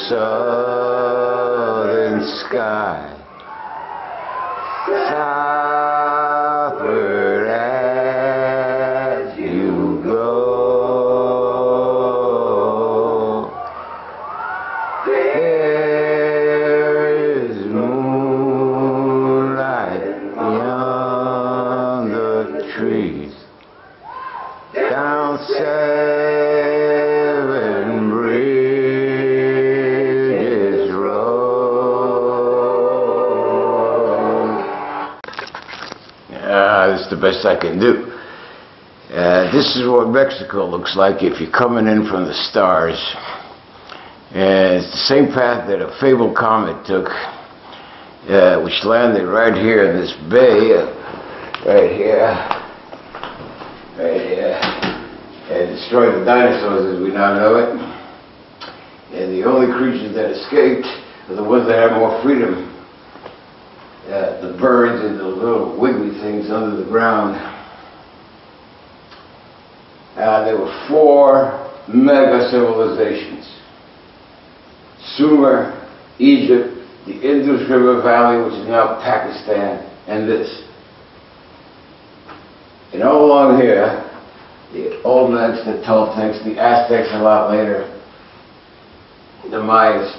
southern sky, southward as you go. There is moonlight beyond the trees, down seven bridges road. This is the best I can do. This is what Mexico looks like if you're coming in from the stars. And it's the same path that a fabled comet took, which landed right here in this bay, right here, and destroyed the dinosaurs as we now know it. And the only creatures that escaped are the ones that have more freedom. The birds and the little wiggly things under the ground. There were 4 mega civilizations. Sumer, Egypt, the Indus River Valley, which is now Pakistan, and this. And all along here, the Olmecs, the Toltecs, the Aztecs a lot later, the Mayas,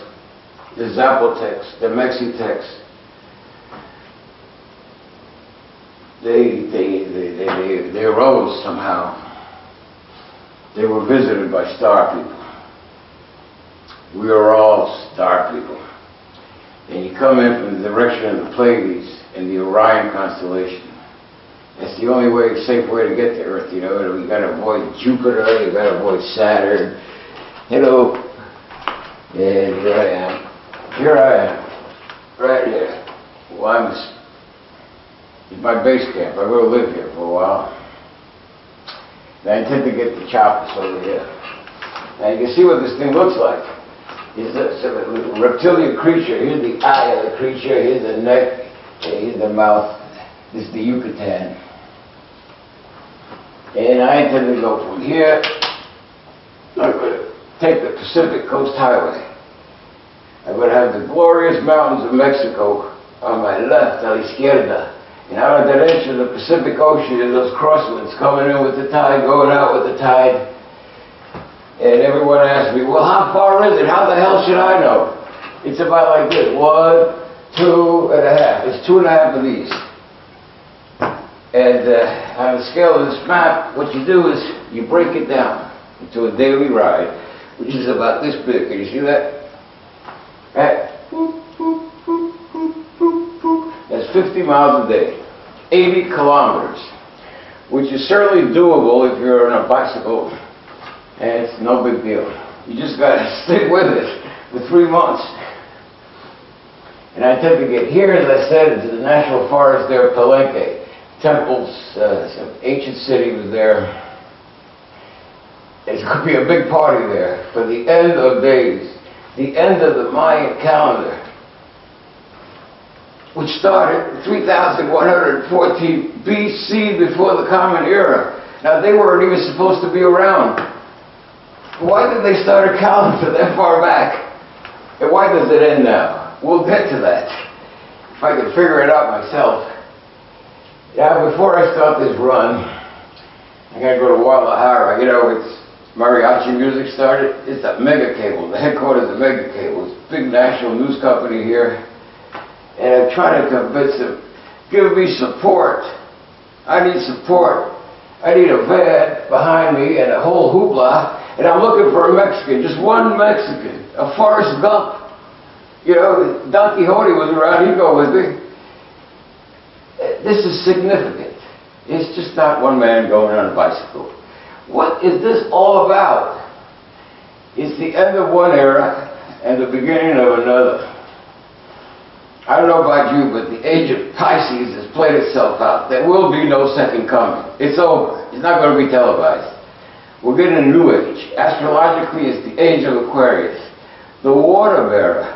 the Zapotecs, the Mexitecs, they arose somehow. They were visited by star people. We are all star people. And you come in from the direction of the Pleiades and the Orion constellation. That's the only way, safe way to get to Earth, you know. You gotta avoid Jupiter, you gotta avoid Saturn. Hello. And here I am. Here I am. Right here. Well, it's my base camp. I will live here for a while. And I intend to get the choppers over here. Now you can see what this thing looks like. It's a reptilian creature. Here's the eye of the creature, here's the neck, here's the mouth. This is the Yucatan. And I intend to go from here. I'm going to take the Pacific Coast Highway. I'm going to have the glorious mountains of Mexico on my left, a la izquierda. And out of that edge of the Pacific Ocean, and those crosswinds coming in with the tide, going out with the tide. And everyone asks me, well, how far is it? How the hell should I know? It's about like this. 1, 2.5. It's 2.5 of these. And on the scale of this map, what you do is you break it down into a daily ride, which is about this big. Can you see that? Right? That's 50 miles a day. 80 kilometers. Which is certainly doable if you're on a bicycle. And it's no big deal. You just got to stick with it for 3 months. And I intend to get here, as I said, into the national forest there, Palenque. Temples, some ancient city was there. There's going to be a big party there for the end of days. The end of the Mayan calendar, which started 3114 BC before the Common Era. Now they weren't even supposed to be around. Why did they start a calendar that far back? And why does it end now? We'll get to that. If I could figure it out myself. Now, before I start this run, I gotta go to Guadalajara. You know, it's mariachi music started. It's a mega cable, the headquarters of mega cable. It's a big national news company here. And I'm trying to convince them, give me support. I need support. I need a van behind me and a whole hoopla. And I'm looking for a Mexican, just one Mexican, a Forrest Gump. You know, Don Quixote was around, he'd go with me. This is significant. It's just not one man going on a bicycle. What is this all about? It's the end of one era and the beginning of another. I don't know about you, but the age of Pisces has played itself out. There will be no second coming. It's over. It's not going to be televised. We're getting a new age. Astrologically, it's the age of Aquarius. The water bearer.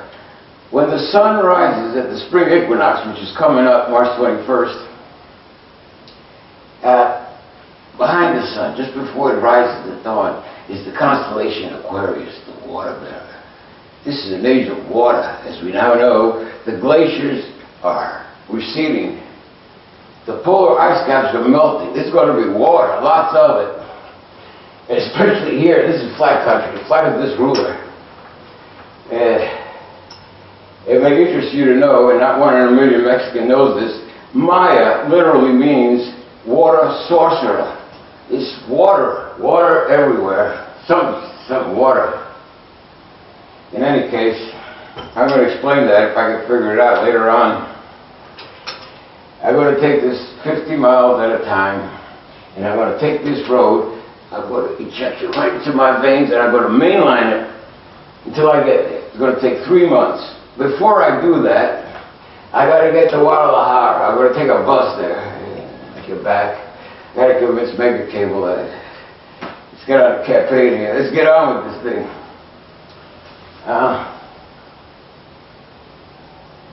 When the sun rises at the spring equinox, which is coming up March 21st, behind the sun, just before it rises at dawn, is the constellation Aquarius, the water bearer. This is an age of water. As we now know, the glaciers are receding. The polar ice caps are melting. There's going to be water, lots of it. And especially here, this is flat country, flat as this ruler. It may interest you to know, and not one in a million Mexican knows this, Maya literally means water sorcerer. It's water, water everywhere. Some water. In any case, I'm going to explain that if I can figure it out later on. I'm going to take this 50 miles at a time, and I'm going to take this road. I'm going to inject it right into my veins, and I'm going to mainline it until I get there. It's going to take 3 months. Before I do that, I got to get to Guadalajara. I'm going to take a bus there. Get back. I got to convince Mega Cable that let's get on the campaign here. Let's get on with this thing.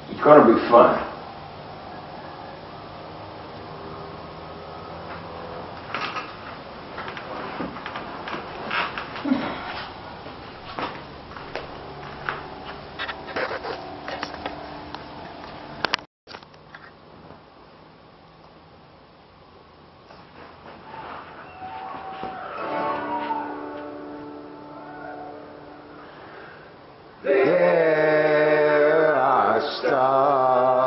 It's going to be fun. There are stars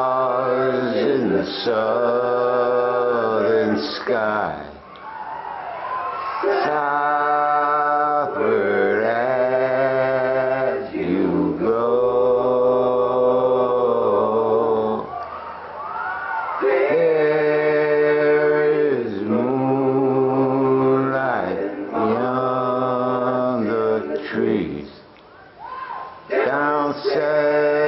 in the southern sky, southward as you go. There is moonlight beyond the trees. Down south.